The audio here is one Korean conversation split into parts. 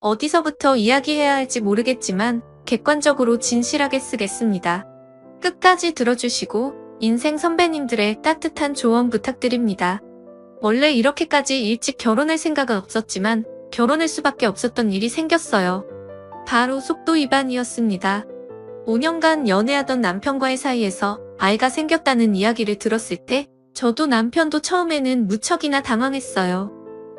어디서부터 이야기해야 할지 모르겠지만 객관적으로 진실하게 쓰겠습니다. 끝까지 들어주시고 인생 선배님들의 따뜻한 조언 부탁드립니다. 원래 이렇게까지 일찍 결혼할 생각은 없었지만 결혼할 수밖에 없었던 일이 생겼어요. 바로 속도 위반이었습니다. 5년간 연애하던 남편과의 사이에서 아이가 생겼다는 이야기를 들었을 때 저도 남편도 처음에는 무척이나 당황했어요.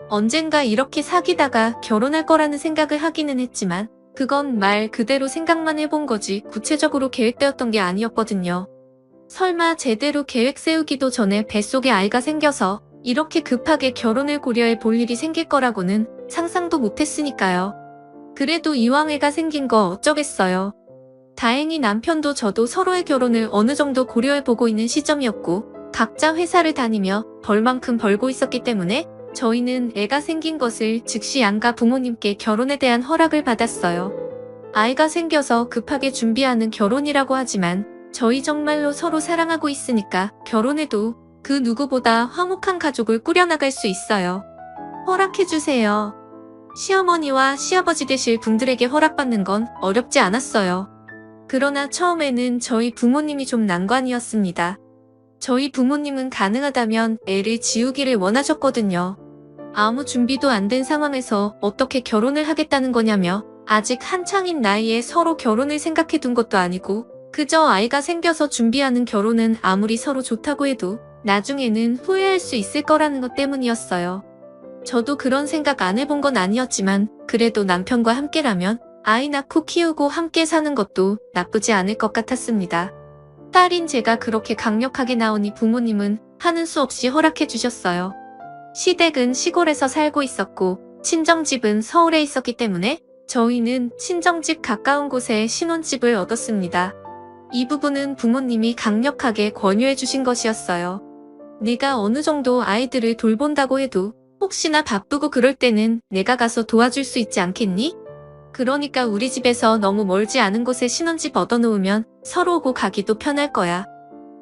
언젠가 이렇게 사귀다가 결혼할 거라는 생각을 하기는 했지만 그건 말 그대로 생각만 해본 거지 구체적으로 계획되었던 게 아니었거든요. 설마 제대로 계획 세우기도 전에 뱃속에 아이가 생겨서 이렇게 급하게 결혼을 고려해 볼 일이 생길 거라고는 상상도 못했으니까요. 그래도 이왕 애가 생긴 거 어쩌겠어요. 다행히 남편도 저도 서로의 결혼을 어느 정도 고려해보고 있는 시점이었고 각자 회사를 다니며 벌만큼 벌고 있었기 때문에 저희는 애가 생긴 것을 즉시 양가 부모님께 결혼에 대한 허락을 받았어요. 아이가 생겨서 급하게 준비하는 결혼이라고 하지만 저희 정말로 서로 사랑하고 있으니까 결혼해도 그 누구보다 화목한 가족을 꾸려나갈 수 있어요. 허락해주세요. 시어머니와 시아버지 되실 분들에게 허락받는 건 어렵지 않았어요. 그러나 처음에는 저희 부모님이 좀 난관이었습니다. 저희 부모님은 가능하다면 애를 지우기를 원하셨거든요. 아무 준비도 안 된 상황에서 어떻게 결혼을 하겠다는 거냐며 아직 한창인 나이에 서로 결혼을 생각해 둔 것도 아니고 그저 아이가 생겨서 준비하는 결혼은 아무리 서로 좋다고 해도 나중에는 후회할 수 있을 거라는 것 때문이었어요. 저도 그런 생각 안 해본 건 아니었지만 그래도 남편과 함께라면 아이 낳고 키우고 함께 사는 것도 나쁘지 않을 것 같았습니다. 딸인 제가 그렇게 강력하게 나오니 부모님은 하는 수 없이 허락해 주셨어요. 시댁은 시골에서 살고 있었고 친정집은 서울에 있었기 때문에 저희는 친정집 가까운 곳에 신혼집을 얻었습니다. 이 부분은 부모님이 강력하게 권유해 주신 것이었어요. 내가 어느 정도 아이들을 돌본다고 해도 혹시나 바쁘고 그럴 때는 내가 가서 도와줄 수 있지 않겠니? 그러니까 우리 집에서 너무 멀지 않은 곳에 신혼집 얻어놓으면 서로 오고 가기도 편할 거야.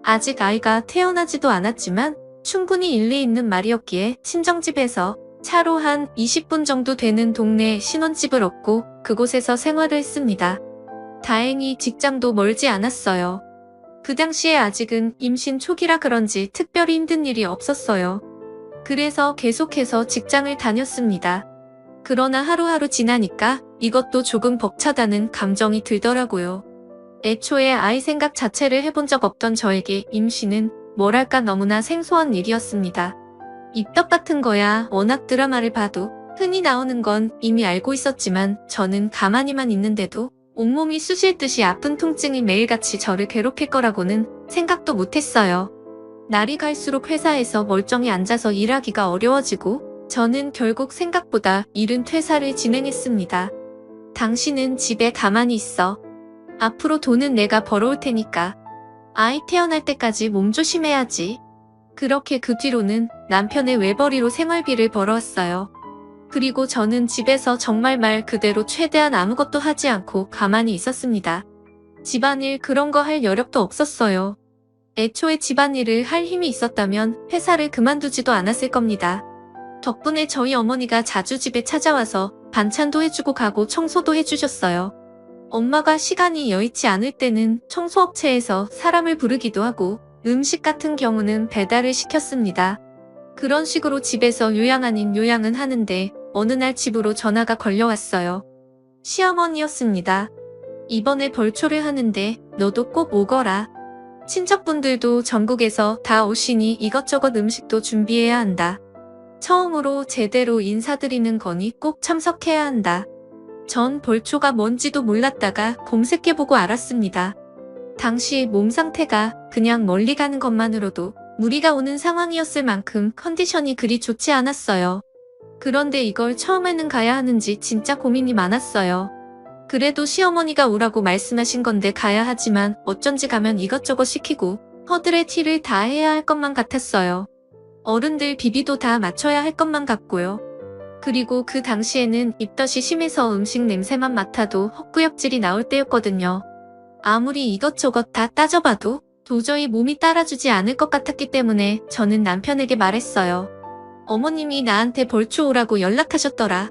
아직 아이가 태어나지도 않았지만 충분히 일리 있는 말이었기에 친정집에서 차로 한 20분 정도 되는 동네에 신혼집을 얻고 그곳에서 생활을 했습니다. 다행히 직장도 멀지 않았어요. 그 당시에 아직은 임신 초기라 그런지 특별히 힘든 일이 없었어요. 그래서 계속해서 직장을 다녔습니다. 그러나 하루하루 지나니까 이것도 조금 벅차다는 감정이 들더라고요. 애초에 아이 생각 자체를 해본 적 없던 저에게 임신은 뭐랄까 너무나 생소한 일이었습니다. 입덧 같은 거야 워낙 드라마를 봐도 흔히 나오는 건 이미 알고 있었지만 저는 가만히만 있는데도 온몸이 쑤실 듯이 아픈 통증이 매일같이 저를 괴롭힐 거라고는 생각도 못했어요. 날이 갈수록 회사에서 멀쩡히 앉아서 일하기가 어려워지고 저는 결국 생각보다 이른 퇴사를 진행했습니다. 당신은 집에 가만히 있어. 앞으로 돈은 내가 벌어올 테니까. 아이 태어날 때까지 몸조심해야지. 그렇게 그 뒤로는 남편의 외벌이로 생활비를 벌어왔어요. 그리고 저는 집에서 정말 말 그대로 최대한 아무것도 하지 않고 가만히 있었습니다. 집안일 그런 거 할 여력도 없었어요. 애초에 집안일을 할 힘이 있었다면 회사를 그만두지도 않았을 겁니다. 덕분에 저희 어머니가 자주 집에 찾아와서 반찬도 해주고 가고 청소도 해주셨어요. 엄마가 시간이 여의치 않을 때는 청소업체에서 사람을 부르기도 하고 음식 같은 경우는 배달을 시켰습니다. 그런 식으로 집에서 요양 아닌 요양은 하는데 어느 날 집으로 전화가 걸려왔어요. 시어머니였습니다. 이번에 벌초를 하는데 너도 꼭 오거라. 친척분들도 전국에서 다 오시니 이것저것 음식도 준비해야 한다. 처음으로 제대로 인사드리는 거니 꼭 참석해야 한다. 전 벌초가 뭔지도 몰랐다가 검색해보고 알았습니다. 당시 몸 상태가 그냥 멀리 가는 것만으로도 무리가 오는 상황이었을 만큼 컨디션이 그리 좋지 않았어요. 그런데 이걸 처음에는 가야 하는지 진짜 고민이 많았어요. 그래도 시어머니가 오라고 말씀하신 건데 가야 하지만 어쩐지 가면 이것저것 시키고 허들의 티를 다 해야 할 것만 같았어요. 어른들 비비도 다 맞춰야 할 것만 같고요. 그리고 그 당시에는 입덧이 심해서 음식 냄새만 맡아도 헛구역질이 나올 때였거든요. 아무리 이것저것 다 따져봐도 도저히 몸이 따라주지 않을 것 같았기 때문에 저는 남편에게 말했어요. 어머님이 나한테 벌초 오라고 연락하셨더라.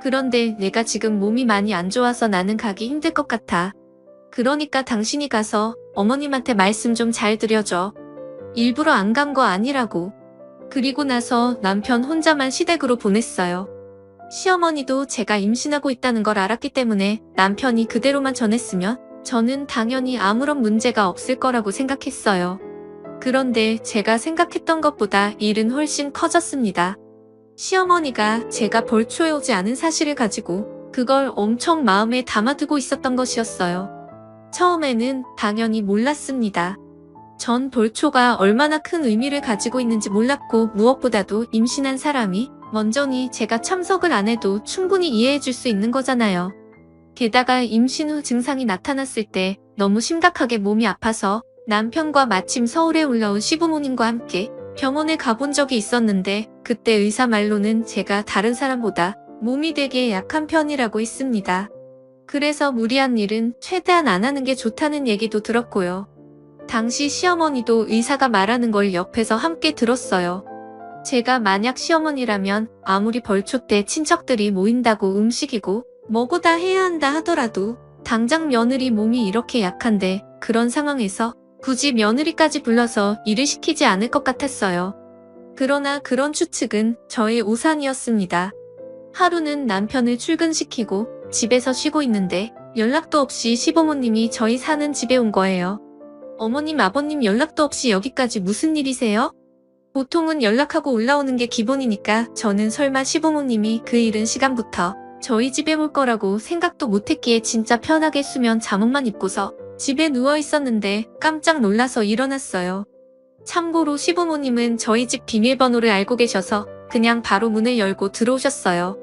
그런데 내가 지금 몸이 많이 안 좋아서 나는 가기 힘들 것 같아. 그러니까 당신이 가서 어머님한테 말씀 좀 잘 드려줘. 일부러 안 간 거 아니라고. 그리고 나서 남편 혼자만 시댁으로 보냈어요. 시어머니도 제가 임신하고 있다는 걸 알았기 때문에 남편이 그대로만 전했으면 저는 당연히 아무런 문제가 없을 거라고 생각했어요. 그런데 제가 생각했던 것보다 일은 훨씬 커졌습니다. 시어머니가 제가 벌초에 오지 않은 사실을 가지고 그걸 엄청 마음에 담아두고 있었던 것이었어요. 처음에는 당연히 몰랐습니다. 전 벌초가 얼마나 큰 의미를 가지고 있는지 몰랐고 무엇보다도 임신한 사람이 먼저니 제가 참석을 안 해도 충분히 이해해 줄 수 있는 거잖아요. 게다가 임신 후 증상이 나타났을 때 너무 심각하게 몸이 아파서 남편과 마침 서울에 올라온 시부모님과 함께 병원에 가본 적이 있었는데 그때 의사 말로는 제가 다른 사람보다 몸이 되게 약한 편이라고 했습니다. 그래서 무리한 일은 최대한 안 하는 게 좋다는 얘기도 들었고요. 당시 시어머니도 의사가 말하는 걸 옆에서 함께 들었어요. 제가 만약 시어머니라면 아무리 벌초 때 친척들이 모인다고 음식이고 뭐고 다 해야 한다 하더라도 당장 며느리 몸이 이렇게 약한데 그런 상황에서 굳이 며느리까지 불러서 일을 시키지 않을 것 같았어요. 그러나 그런 추측은 저의 오산이었습니다. 하루는 남편을 출근시키고 집에서 쉬고 있는데 연락도 없이 시부모님이 저희 사는 집에 온 거예요. 어머님, 아버님 연락도 없이 여기까지 무슨 일이세요? 보통은 연락하고 올라오는 게 기본이니까 저는 설마 시부모님이 그 이른 시간부터 저희 집에 올 거라고 생각도 못했기에 진짜 편하게 수면 잠옷만 입고서 집에 누워 있었는데 깜짝 놀라서 일어났어요. 참고로 시부모님은 저희 집 비밀번호를 알고 계셔서 그냥 바로 문을 열고 들어오셨어요.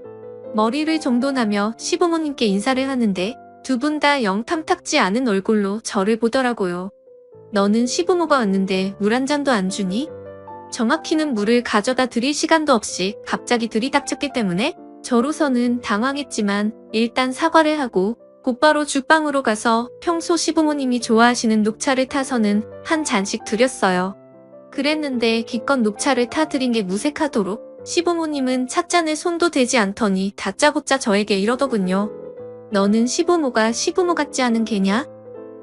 머리를 정돈하며 시부모님께 인사를 하는데 두 분 다 영 탐탁지 않은 얼굴로 저를 보더라고요. 너는 시부모가 왔는데 물 한 잔도 안 주니? 정확히는 물을 가져다 드릴 시간도 없이 갑자기 들이닥쳤기 때문에 저로서는 당황했지만 일단 사과를 하고 곧바로 죽방으로 가서 평소 시부모님이 좋아하시는 녹차를 타서는 한 잔씩 드렸어요. 그랬는데 기껏 녹차를 타드린 게 무색하도록 시부모님은 찻잔에 손도 대지 않더니 다짜고짜 저에게 이러더군요. 너는 시부모가 시부모 같지 않은 개냐?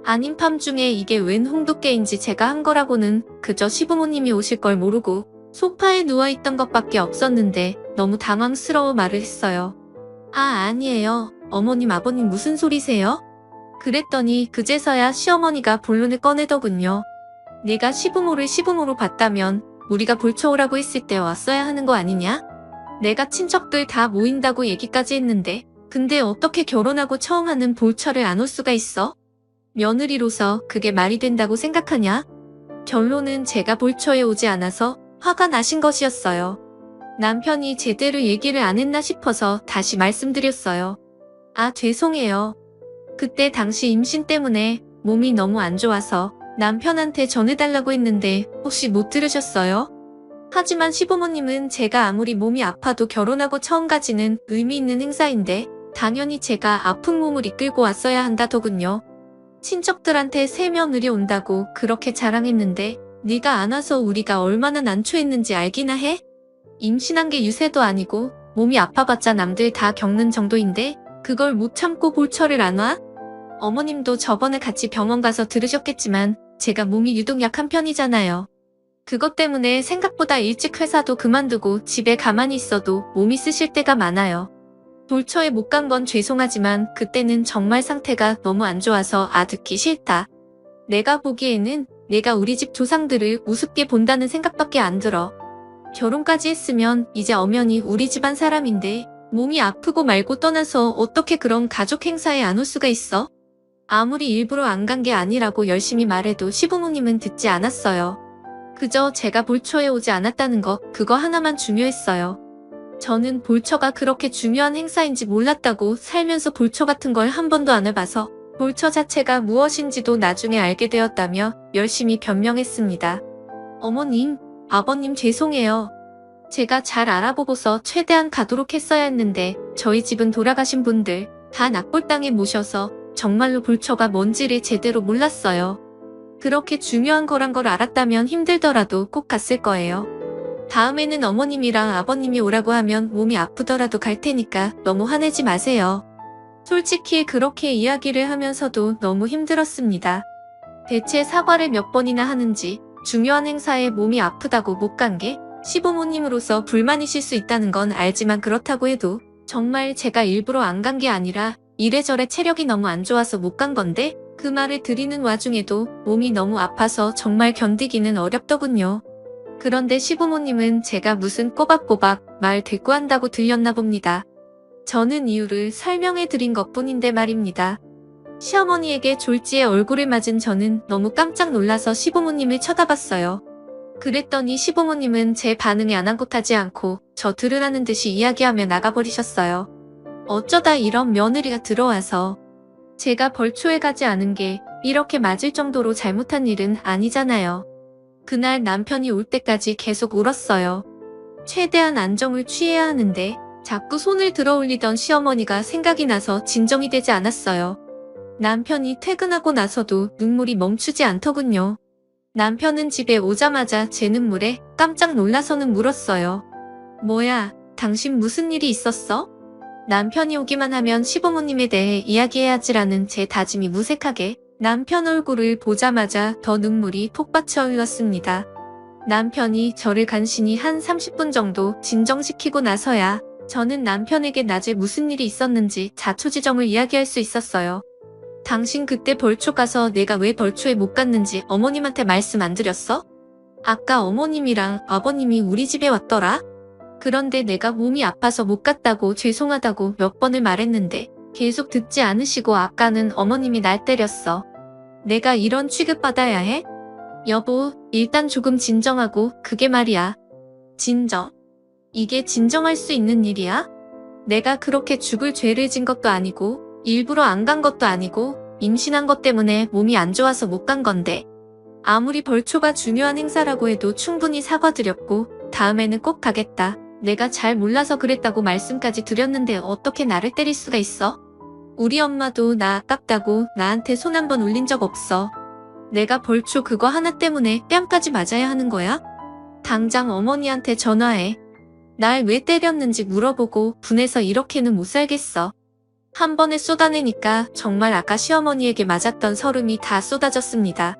아닌 밤중에 이게 웬 홍두깨인지 제가 한 거라고는 그저 시부모님이 오실 걸 모르고 소파에 누워있던 것밖에 없었는데 너무 당황스러워 말을 했어요. 아니에요. 어머님, 아버님 무슨 소리세요? 그랬더니 그제서야 시어머니가 본론을 꺼내더군요. 내가 시부모를 시부모로 봤다면 우리가 볼초오라고 했을 때 왔어야 하는 거 아니냐? 내가 친척들 다 모인다고 얘기까지 했는데 근데 어떻게 결혼하고 처음 하는 볼초를 안 올 수가 있어? 며느리로서 그게 말이 된다고 생각하냐? 결론은 제가 볼초에 오지 않아서 화가 나신 것이었어요. 남편이 제대로 얘기를 안 했나 싶어서 다시 말씀드렸어요. 죄송해요. 그때 당시 임신 때문에 몸이 너무 안 좋아서 남편한테 전해달라고 했는데 혹시 못 들으셨어요? 하지만 시부모님은 제가 아무리 몸이 아파도 결혼하고 처음 가지는 의미 있는 행사인데 당연히 제가 아픈 몸을 이끌고 왔어야 한다더군요. 친척들한테 새 며느리 온다고 그렇게 자랑했는데 네가 안 와서 우리가 얼마나 난처했는지 알기나 해? 임신한 게 유세도 아니고 몸이 아파봤자 남들 다 겪는 정도인데 그걸 못 참고 볼초를 안 와? 어머님도 저번에 같이 병원 가서 들으셨겠지만 제가 몸이 유독 약한 편이잖아요. 그것 때문에 생각보다 일찍 회사도 그만두고 집에 가만히 있어도 몸이 쓰실 때가 많아요. 볼초에 못 간 건 죄송하지만 그때는 정말 상태가 너무 안 좋아서 듣기 싫다. 내가 보기에는 내가 우리 집 조상들을 우습게 본다는 생각밖에 안 들어. 결혼까지 했으면 이제 엄연히 우리 집안 사람인데 몸이 아프고 말고 떠나서 어떻게 그런 가족 행사에 안 올 수가 있어? 아무리 일부러 안 간 게 아니라고 열심히 말해도 시부모님은 듣지 않았어요. 그저 제가 볼초에 오지 않았다는 거 그거 하나만 중요했어요. 저는 볼초가 그렇게 중요한 행사인지 몰랐다고 살면서 볼초 같은 걸 한 번도 안 해봐서 볼초 자체가 무엇인지도 나중에 알게 되었다며 열심히 변명했습니다. 어머님, 아버님 죄송해요. 제가 잘 알아보고서 최대한 가도록 했어야 했는데 저희 집은 돌아가신 분들 다 낙골당에 모셔서 정말로 볼초가 뭔지를 제대로 몰랐어요. 그렇게 중요한 거란 걸 알았다면 힘들더라도 꼭 갔을 거예요. 다음에는 어머님이랑 아버님이 오라고 하면 몸이 아프더라도 갈 테니까 너무 화내지 마세요. 솔직히 그렇게 이야기를 하면서도 너무 힘들었습니다. 대체 사과를 몇 번이나 하는지, 중요한 행사에 몸이 아프다고 못 간 게 시부모님으로서 불만이실 수 있다는 건 알지만, 그렇다고 해도 정말 제가 일부러 안 간 게 아니라 이래저래 체력이 너무 안 좋아서 못 간 건데, 그 말을 드리는 와중에도 몸이 너무 아파서 정말 견디기는 어렵더군요. 그런데 시부모님은 제가 무슨 꼬박꼬박 말 대꾸한다고 들렸나 봅니다. 저는 이유를 설명해 드린 것뿐인데 말입니다. 시어머니에게 졸지에 얼굴을 맞은 저는 너무 깜짝 놀라서 시부모님을 쳐다봤어요. 그랬더니 시부모님은 제 반응에 아랑곳하지 않고 저 들으라는 듯이 이야기하며 나가버리셨어요. 어쩌다 이런 며느리가 들어와서. 제가 벌초에 가지 않은 게 이렇게 맞을 정도로 잘못한 일은 아니잖아요. 그날 남편이 올 때까지 계속 울었어요. 최대한 안정을 취해야 하는데 자꾸 손을 들어 올리던 시어머니가 생각이 나서 진정이 되지 않았어요. 남편이 퇴근하고 나서도 눈물이 멈추지 않더군요. 남편은 집에 오자마자 제 눈물에 깜짝 놀라서는 물었어요. 뭐야, 당신 무슨 일이 있었어? 남편이 오기만 하면 시부모님에 대해 이야기해야지라는 제 다짐이 무색하게 남편 얼굴을 보자마자 더 눈물이 폭받쳐 흘렀습니다. 남편이 저를 간신히 한 30분 정도 진정시키고 나서야 저는 남편에게 낮에 무슨 일이 있었는지 자초지정을 이야기할 수 있었어요. 당신 그때 벌초 가서 내가 왜 벌초에 못 갔는지 어머님한테 말씀 안 드렸어? 아까 어머님이랑 아버님이 우리 집에 왔더라? 그런데 내가 몸이 아파서 못 갔다고 죄송하다고 몇 번을 말했는데 계속 듣지 않으시고 아까는 어머님이 날 때렸어. 내가 이런 취급받아야 해? 여보, 일단 조금 진정하고. 그게 말이야. 진정. 이게 진정할 수 있는 일이야? 내가 그렇게 죽을 죄를 진 것도 아니고 일부러 안 간 것도 아니고 임신한 것 때문에 몸이 안 좋아서 못 간 건데, 아무리 벌초가 중요한 행사라고 해도 충분히 사과드렸고 다음에는 꼭 가겠다. 내가 잘 몰라서 그랬다고 말씀까지 드렸는데 어떻게 나를 때릴 수가 있어? 우리 엄마도 나 아깝다고 나한테 손 한 번 올린 적 없어. 내가 벌초 그거 하나 때문에 뺨까지 맞아야 하는 거야? 당장 어머니한테 전화해. 날 왜 때렸는지 물어보고 분해서 이렇게는 못 살겠어. 한 번에 쏟아내니까 정말 아까 시어머니에게 맞았던 서름이 다 쏟아졌습니다.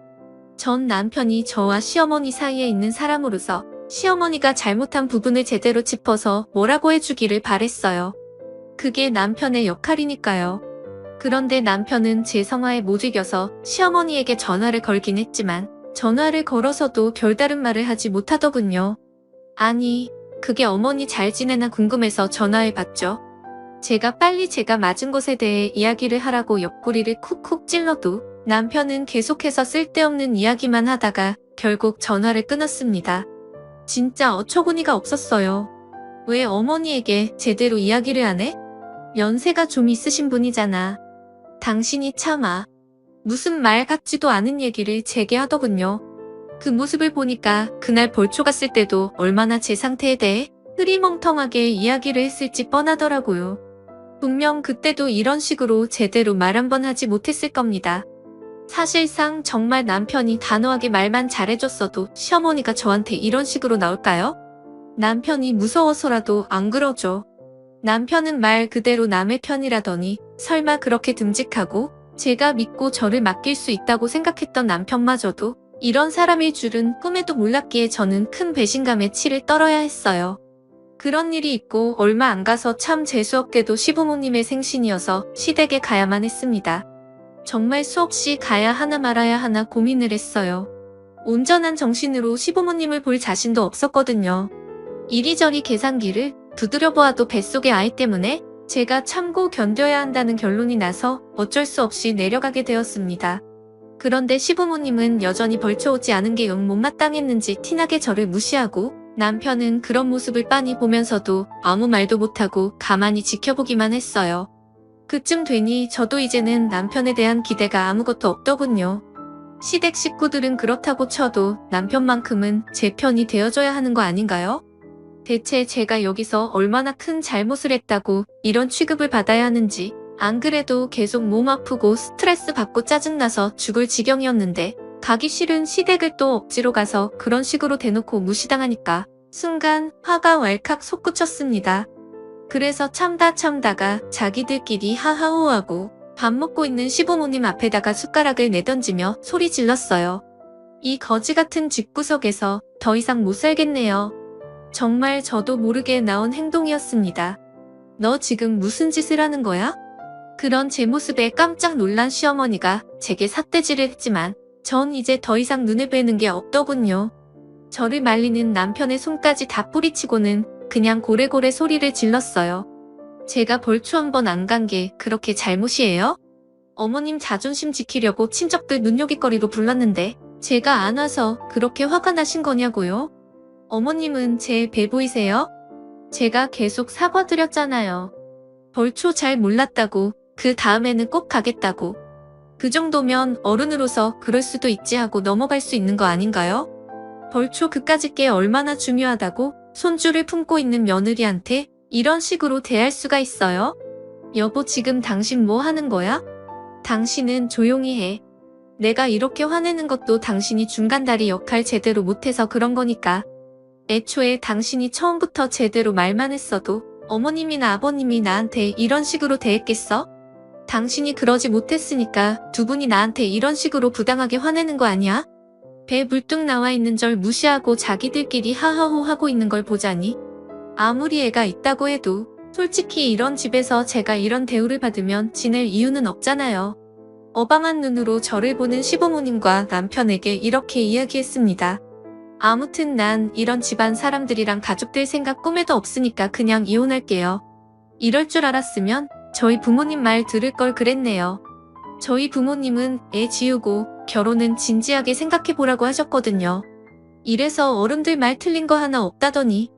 전 남편이 저와 시어머니 사이에 있는 사람으로서 시어머니가 잘못한 부분을 제대로 짚어서 뭐라고 해주기를 바랬어요. 그게 남편의 역할이니까요. 그런데 남편은 제 성화에 못 이겨서 시어머니에게 전화를 걸긴 했지만 전화를 걸어서도 별다른 말을 하지 못하더군요. 아니, 그게 어머니 잘 지내나 궁금해서 전화를 받죠. 제가 빨리 제가 맞은 것에 대해 이야기를 하라고 옆구리를 쿡쿡 찔러도 남편은 계속해서 쓸데없는 이야기만 하다가 결국 전화를 끊었습니다. 진짜 어처구니가 없었어요. 왜 어머니에게 제대로 이야기를 안 해? 연세가 좀 있으신 분이잖아. 당신이 참아. 무슨 말 같지도 않은 얘기를 제게 하더군요. 그 모습을 보니까 그날 벌초 갔을 때도 얼마나 제 상태에 대해 흐리멍텅하게 이야기를 했을지 뻔하더라고요. 분명 그때도 이런 식으로 제대로 말 한 번 하지 못했을 겁니다. 사실상 정말 남편이 단호하게 말만 잘해줬어도 시어머니가 저한테 이런 식으로 나올까요? 남편이 무서워서라도 안 그러죠. 남편은 말 그대로 남의 편이라더니 설마 그렇게 듬직하고 제가 믿고 저를 맡길 수 있다고 생각했던 남편마저도 이런 사람일 줄은 꿈에도 몰랐기에 저는 큰 배신감에 치를 떨어야 했어요. 그런 일이 있고 얼마 안 가서 참 재수없게도 시부모님의 생신이어서 시댁에 가야만 했습니다. 정말 수없이 가야 하나 말아야 하나 고민을 했어요. 온전한 정신으로 시부모님을 볼 자신도 없었거든요. 이리저리 계산기를 두드려 보아도 뱃속의 아이 때문에 제가 참고 견뎌야 한다는 결론이 나서 어쩔 수 없이 내려가게 되었습니다. 그런데 시부모님은 여전히 벌초 오지 않은 게 영 못마땅했는지 티나게 저를 무시하고, 남편은 그런 모습을 빤히 보면서도 아무 말도 못하고 가만히 지켜보기만 했어요. 그쯤 되니 저도 이제는 남편에 대한 기대가 아무것도 없더군요. 시댁 식구들은 그렇다고 쳐도 남편만큼은 제 편이 되어줘야 하는 거 아닌가요? 대체 제가 여기서 얼마나 큰 잘못을 했다고 이런 취급을 받아야 하는지, 안 그래도 계속 몸 아프고 스트레스 받고 짜증나서 죽을 지경이었는데 가기 싫은 시댁을 또 억지로 가서 그런 식으로 대놓고 무시당하니까 순간 화가 왈칵 솟구쳤습니다. 그래서 참다가 자기들끼리 하하호하고 밥 먹고 있는 시부모님 앞에다가 숟가락을 내던지며 소리 질렀어요. 이 거지 같은 집구석에서 더 이상 못 살겠네요. 정말 저도 모르게 나온 행동이었습니다. 너 지금 무슨 짓을 하는 거야? 그런 제 모습에 깜짝 놀란 시어머니가 제게 삿대질을 했지만 전 이제 더 이상 눈에 뵈는 게 없더군요. 저를 말리는 남편의 손까지 다 뿌리치고는 그냥 고래고래 소리를 질렀어요. 제가 벌초 한 번 안 간 게 그렇게 잘못이에요? 어머님 자존심 지키려고 친척들 눈요깃거리로 불렀는데 제가 안 와서 그렇게 화가 나신 거냐고요? 어머님은 제 배 보이세요? 제가 계속 사과드렸잖아요. 벌초 잘 몰랐다고, 그 다음에는 꼭 가겠다고. 그 정도면 어른으로서 그럴 수도 있지 하고 넘어갈 수 있는 거 아닌가요? 벌초 그까짓 게 얼마나 중요하다고 손주를 품고 있는 며느리한테 이런 식으로 대할 수가 있어요? 여보, 지금 당신 뭐 하는 거야? 당신은 조용히 해. 내가 이렇게 화내는 것도 당신이 중간다리 역할 제대로 못해서 그런 거니까. 애초에 당신이 처음부터 제대로 말만 했어도 어머님이나 아버님이 나한테 이런 식으로 대했겠어? 당신이 그러지 못했으니까 두 분이 나한테 이런 식으로 부당하게 화내는 거 아니야? 배 물뚝 나와 있는 절 무시하고 자기들끼리 하하호 하고 있는 걸 보자니. 아무리 애가 있다고 해도 솔직히 이런 집에서 제가 이런 대우를 받으면 지낼 이유는 없잖아요. 어방한 눈으로 저를 보는 시부모님과 남편에게 이렇게 이야기했습니다. 아무튼 난 이런 집안 사람들이랑 가족들 생각 꿈에도 없으니까 그냥 이혼할게요. 이럴 줄 알았으면 저희 부모님 말 들을 걸 그랬네요. 저희 부모님은 애 지우고 결혼은 진지하게 생각해보라고 하셨거든요. 이래서 어른들 말 틀린 거 하나 없다더니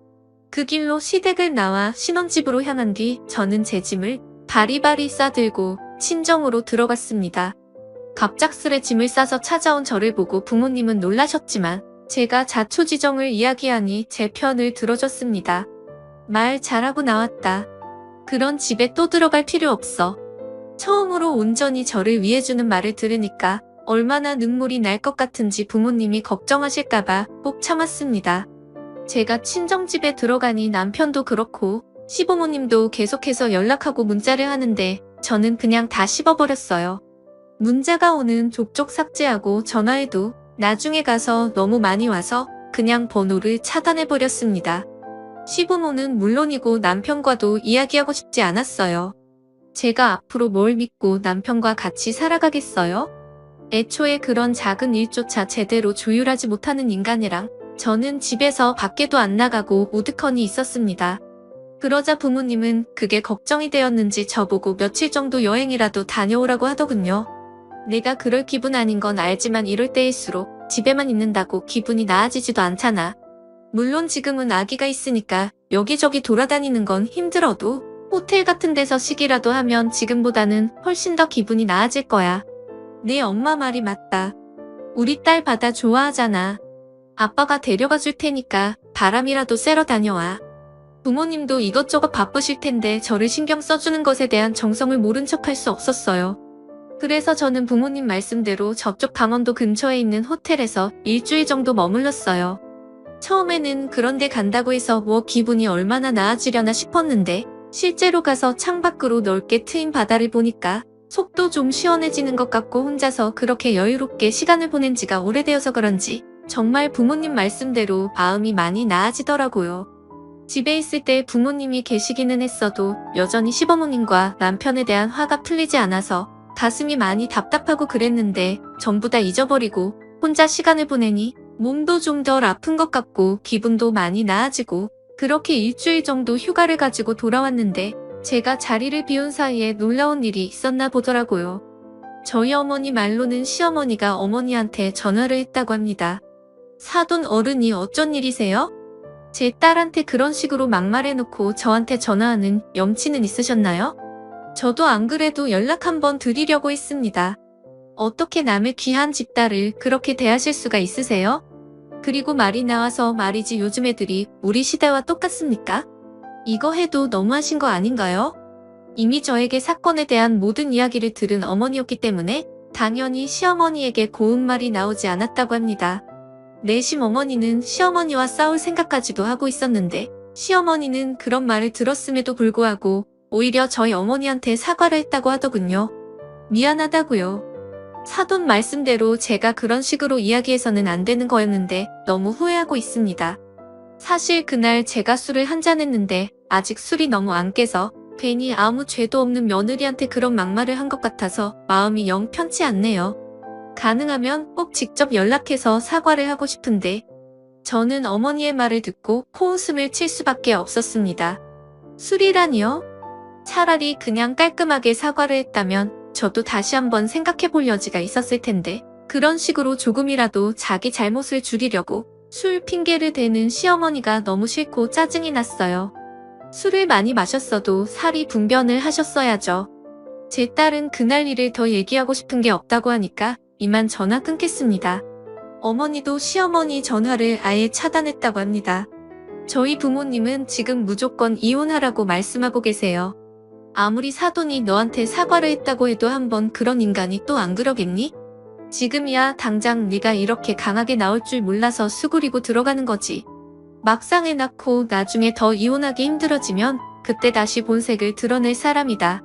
그 길로 시댁을 나와 신혼집으로 향한 뒤 저는 제 짐을 바리바리 싸들고 친정으로 들어갔습니다. 갑작스레 짐을 싸서 찾아온 저를 보고 부모님은 놀라셨지만 제가 자초지정을 이야기하니 제 편을 들어줬습니다. 말 잘하고 나왔다. 그런 집에 또 들어갈 필요 없어. 처음으로 온전히 저를 위해주는 말을 들으니까 얼마나 눈물이 날 것 같은지 부모님이 걱정하실까봐 꼭 참았습니다. 제가 친정집에 들어가니 남편도 그렇고 시부모님도 계속해서 연락하고 문자를 하는데 저는 그냥 다 씹어버렸어요. 문자가 오는 족족 삭제하고 전화해도 나중에 가서 너무 많이 와서 그냥 번호를 차단해버렸습니다. 시부모는 물론이고 남편과도 이야기하고 싶지 않았어요. 제가 앞으로 뭘 믿고 남편과 같이 살아가겠어요? 애초에 그런 작은 일조차 제대로 조율하지 못하는 인간이랑 저는 집에서 밖에도 안 나가고 우두커니 있었습니다. 그러자 부모님은 그게 걱정이 되었는지 저보고 며칠 정도 여행이라도 다녀오라고 하더군요. 내가 그럴 기분 아닌 건 알지만 이럴 때일수록 집에만 있는다고 기분이 나아지지도 않잖아. 물론 지금은 아기가 있으니까 여기저기 돌아다니는 건 힘들어도 호텔 같은 데서 쉬기라도 하면 지금보다는 훨씬 더 기분이 나아질 거야. 네 엄마 말이 맞다. 우리 딸 바다 좋아하잖아. 아빠가 데려가 줄 테니까 바람이라도 쐬러 다녀와. 부모님도 이것저것 바쁘실 텐데 저를 신경 써주는 것에 대한 정성을 모른 척할 수 없었어요. 그래서 저는 부모님 말씀대로 저쪽 강원도 근처에 있는 호텔에서 일주일 정도 머물렀어요. 처음에는 그런데 간다고 해서 뭐 기분이 얼마나 나아지려나 싶었는데 실제로 가서 창밖으로 넓게 트인 바다를 보니까 속도 좀 시원해지는 것 같고 혼자서 그렇게 여유롭게 시간을 보낸 지가 오래되어서 그런지 정말 부모님 말씀대로 마음이 많이 나아지더라고요. 집에 있을 때 부모님이 계시기는 했어도 여전히 시부모님과 남편에 대한 화가 풀리지 않아서 가슴이 많이 답답하고 그랬는데 전부 다 잊어버리고 혼자 시간을 보내니 몸도 좀 덜 아픈 것 같고 기분도 많이 나아지고 그렇게 일주일 정도 휴가를 가지고 돌아왔는데 제가 자리를 비운 사이에 놀라운 일이 있었나 보더라고요. 저희 어머니 말로는 시어머니가 어머니한테 전화를 했다고 합니다. 사돈 어른이 어쩐 일이세요? 제 딸한테 그런 식으로 막말해놓고 저한테 전화하는 염치는 있으셨나요? 저도 안 그래도 연락 한번 드리려고 했습니다. 어떻게 남의 귀한 집딸을 그렇게 대하실 수가 있으세요? 그리고 말이 나와서 말이지 요즘 애들이 우리 시대와 똑같습니까? 이거 해도 너무하신 거 아닌가요? 이미 저에게 사건에 대한 모든 이야기를 들은 어머니였기 때문에 당연히 시어머니에게 고운 말이 나오지 않았다고 합니다. 내심 어머니는 시어머니와 싸울 생각까지도 하고 있었는데 시어머니는 그런 말을 들었음에도 불구하고 오히려 저희 어머니한테 사과를 했다고 하더군요. 미안하다고요. 사돈 말씀대로 제가 그런 식으로 이야기해서는 안 되는 거였는데 너무 후회하고 있습니다. 사실 그날 제가 술을 한 잔 했는데 아직 술이 너무 안 깨서 괜히 아무 죄도 없는 며느리한테 그런 막말을 한 것 같아서 마음이 영 편치 않네요. 가능하면 꼭 직접 연락해서 사과를 하고 싶은데 저는 어머니의 말을 듣고 코웃음을 칠 수밖에 없었습니다. 술이라니요? 차라리 그냥 깔끔하게 사과를 했다면 저도 다시 한번 생각해 볼 여지가 있었을 텐데 그런 식으로 조금이라도 자기 잘못을 줄이려고 술 핑계를 대는 시어머니가 너무 싫고 짜증이 났어요. 술을 많이 마셨어도 살이 분변을 하셨어야죠. 제 딸은 그날 일을 더 얘기하고 싶은 게 없다고 하니까 이만 전화 끊겠습니다. 어머니도 시어머니 전화를 아예 차단했다고 합니다. 저희 부모님은 지금 무조건 이혼하라고 말씀하고 계세요. 아무리 사돈이 너한테 사과를 했다고 해도 한번 그런 인간이 또 안 그러겠니? 지금이야 당장 네가 이렇게 강하게 나올 줄 몰라서 수그리고 들어가는 거지. 막상 애 낳고 나중에 더 이혼하기 힘들어지면 그때 다시 본색을 드러낼 사람이다.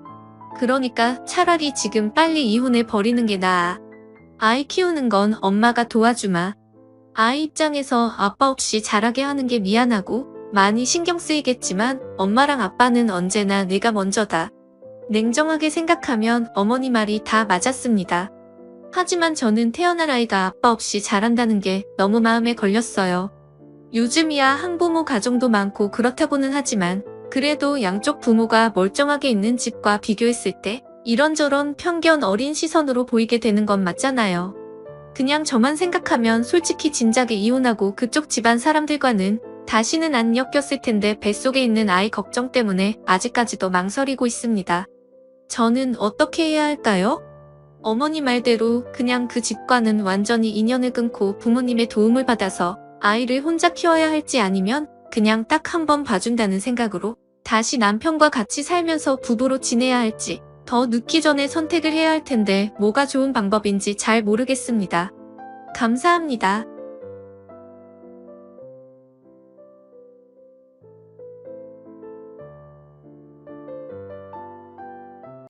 그러니까 차라리 지금 빨리 이혼해 버리는 게 나아. 아이 키우는 건 엄마가 도와주마. 아이 입장에서 아빠 없이 자라게 하는 게 미안하고 많이 신경 쓰이겠지만 엄마랑 아빠는 언제나 내가 먼저다. 냉정하게 생각하면 어머니 말이 다 맞았습니다. 하지만 저는 태어날 아이가 아빠 없이 자란다는 게 너무 마음에 걸렸어요. 요즘이야 한부모 가정도 많고 그렇다고는 하지만 그래도 양쪽 부모가 멀쩡하게 있는 집과 비교했을 때 이런저런 편견 어린 시선으로 보이게 되는 건 맞잖아요. 그냥 저만 생각하면 솔직히 진작에 이혼하고 그쪽 집안 사람들과는 다시는 안 엮였을 텐데 뱃속에 있는 아이 걱정 때문에 아직까지도 망설이고 있습니다. 저는 어떻게 해야 할까요? 어머니 말대로 그냥 그 집과는 완전히 인연을 끊고 부모님의 도움을 받아서 아이를 혼자 키워야 할지 아니면 그냥 딱 한 번 봐준다는 생각으로 다시 남편과 같이 살면서 부부로 지내야 할지 더 늦기 전에 선택을 해야 할 텐데 뭐가 좋은 방법인지 잘 모르겠습니다. 감사합니다.